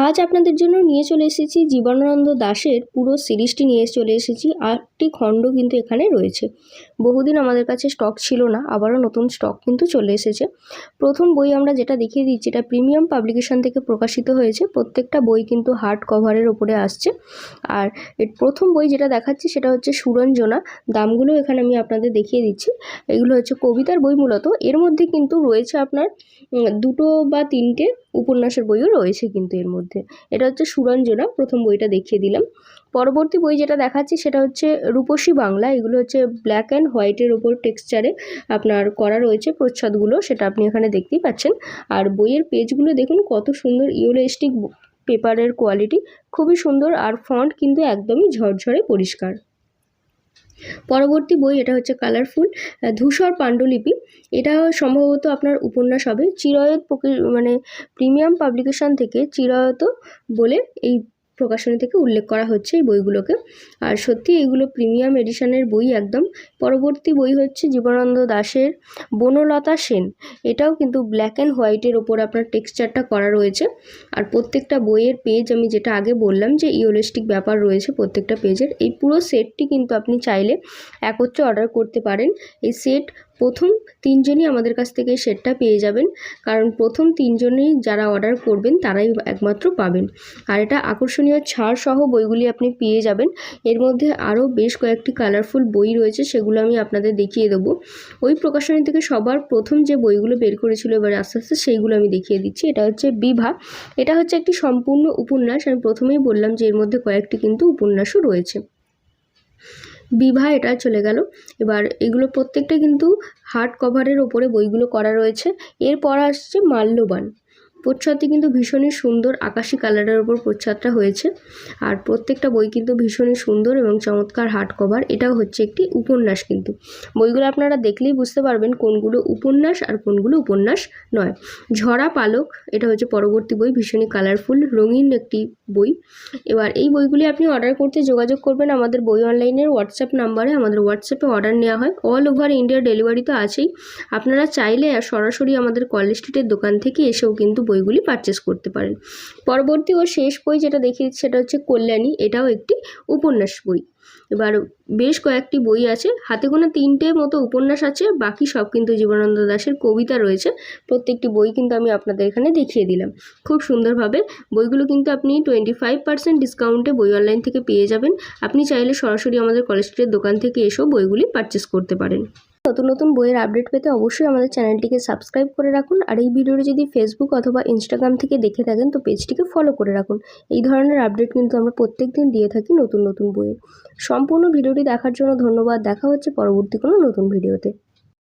আজ আপনাদের জন্য নিয়ে চলে এসেছি জীবনানন্দ দাশের পুরো সিরিজটি নিয়ে চলে এসেছি। 8টি খণ্ড কিন্তু এখানে রয়েছে। বহুদিন আমাদের কাছে স্টক ছিল না, আবারও নতুন স্টক কিন্তু চলে এসেছে। প্রথম বই আমরা যেটা দেখিয়ে দিচ্ছি, এটা প্রিমিয়াম পাবলিকেশন থেকে প্রকাশিত হয়েছে। প্রত্যেকটা বই কিন্তু হার্ড কভারের ওপরে আসছে। আর এর প্রথম বই যেটা দেখাচ্ছি সেটা হচ্ছে সুরঞ্জনা। দামগুলো এখানে আমি আপনাদের দেখিয়ে দিচ্ছি। এগুলো হচ্ছে কবিতার বই মূলত। এর মধ্যে কিন্তু রয়েছে আপনার 2 বা 3টে উপন্যাসের বইও রয়েছে কিন্তু এর মধ্যে। এটা হচ্ছে সুরঞ্জনা, প্রথম বইটা দেখিয়ে দিলাম। পরবর্তী বই যেটা দেখাচ্ছি সেটা হচ্ছে রূপসী বাংলা। এগুলো হচ্ছে ব্ল্যাক অ্যান্ড হোয়াইটের ওপর টেক্সচারে আপনার করা রয়েছে প্রচ্ছদগুলো, সেটা আপনি এখানে দেখতেই পাচ্ছেন। আর বইয়ের পেজগুলো দেখুন কত সুন্দর, ইয়েলোস্টিক পেপারের কোয়ালিটি খুবই সুন্দর, আর ফন্ট কিন্তু একদমই ঝরঝরে পরিষ্কার। পরবর্তী বই এটা হচ্ছে কালারফুল ধূসর পাণ্ডুলিপি। এটা সম্ভবত আপনার উপন্যাস হবে। চিরায়ত প্রিমিয়াম পাবলিকেশন থেকে চিরায়ত বলে এই প্রকাশনী থেকে উল্লেখ করা হচ্ছে এই বইগুলোকে। আর সত্যি এইগুলো প্রিমিয়াম এডিশনের বই একদম। পরবর্তী বই হচ্ছে জীবনানন্দ দাশের বনলতা সেন। এটাও কিন্তু ব্ল্যাক অ্যান্ড হোয়াইটের ওপর আপনার টেক্সচারটা করা রয়েছে। আর প্রত্যেকটা বইয়ের পেজ আমি যেটা আগে বললাম যে ইয়োলিস্টিক ব্যাপার রয়েছে প্রত্যেকটা পেজের। এই পুরো সেটটি কিন্তু আপনি চাইলে একত্রে অর্ডার করতে পারেন। এই সেট প্রথম 3 জনই আমাদের কাছ থেকে এই সেটটা পেয়ে যাবেন, কারণ প্রথম 3 জনই যারা অর্ডার করবেন তারাই একমাত্র পাবেন। আর এটা আকর্ষণীয় ছাড় সহ বইগুলি আপনি পেয়ে যাবেন। এর মধ্যে আরও বেশ কয়েকটি কালারফুল বই রয়েছে, সেগুলো আমি আপনাদের দেখিয়ে দেবো। ওই প্রকাশনী থেকে সবার প্রথম যে বইগুলো বের করেছিল এবার আস্তে আস্তে সেইগুলো আমি দেখিয়ে দিচ্ছি। এটা হচ্ছে বিভা। এটা হচ্ছে একটি সম্পূর্ণ উপন্যাস। আমি প্রথমেই বললাম যে এর মধ্যে কয়েকটি কিন্তু উপন্যাসও রয়েছে। বিভা এটা চলে গেল। এবার এগুলো প্রত্যেকটা কিন্তু হার্ড কভারের ওপরে বইগুলো করা রয়েছে। এরপর আসছে মাল্যবান। প্রচ্ছদটি কিন্তু ভীষণই সুন্দর, আকাশি কালারের ওপর প্রচ্ছদটা হয়েছে। আর প্রত্যেকটা বই কিন্তু ভীষণই সুন্দর এবং চমৎকার হার্ড কভার। এটাও হচ্ছে একটি উপন্যাস কিন্তু। বইগুলো আপনারা দেখলেই বুঝতে পারবেন কোনগুলো উপন্যাস আর কোনগুলো উপন্যাস নয়। ঝরা পালক এটা হচ্ছে পরবর্তী বই, ভীষণই কালারফুল রঙিন একটি বই। এবার এই বইগুলি আপনি অর্ডার করতে যোগাযোগ করবেন আমাদের বই অনলাইনের হোয়াটসঅ্যাপ নাম্বারে। আমাদের হোয়াটসঅ্যাপে অর্ডার নেওয়া হয়, অল ওভার ইন্ডিয়া ডেলিভারি তো আছেই। আপনারা চাইলে সরাসরি আমাদের কলেজ স্ট্রিটের দোকান থেকে এসেও কিন্তু বইগুলি পারচেস করতে পারেন। পরবর্তী ও শেষ বই যেটা দেখিয়ে সেটা হচ্ছে কল্যাণী। এটাও একটি উপন্যাস বই। এবার বেশ কয়েকটি বই আছে, হাতে গোনা 3টে মতো উপন্যাস আছে, বাকি সব কিন্তু জীবনানন্দ দাশের কবিতা রয়েছে। প্রত্যেকটি বই কিন্তু আমি আপনাদের এখানে দেখিয়ে দিলাম খুব সুন্দরভাবে। বইগুলো কিন্তু আপনি 25% ডিসকাউন্টে বই অনলাইন থেকে পেয়ে যাবেন। আপনি চাইলে সরাসরি আমাদের কলেজ স্ট্রিটের দোকান থেকে এসেও বইগুলি পারচেস করতে পারেন। নতুন নতুন বইয়ের আপডেট পেতে অবশ্যই আমাদের চ্যানেলটিকে সাবস্ক্রাইব করে রাখুন। আর এই ভিডিওটি যদি ফেসবুক অথবা ইনস্টাগ্রাম থেকে দেখে থাকেন তো পেজটিকে ফলো করে রাখুন। এই ধরনের আপডেট কিন্তু আমরা প্রত্যেক দিন দিয়ে থাকি নতুন নতুন বইয়ের। সম্পূর্ণ ভিডিওটি দেখার জন্য ধন্যবাদ। দেখা হচ্ছে পরবর্তী কোনো নতুন ভিডিওতে।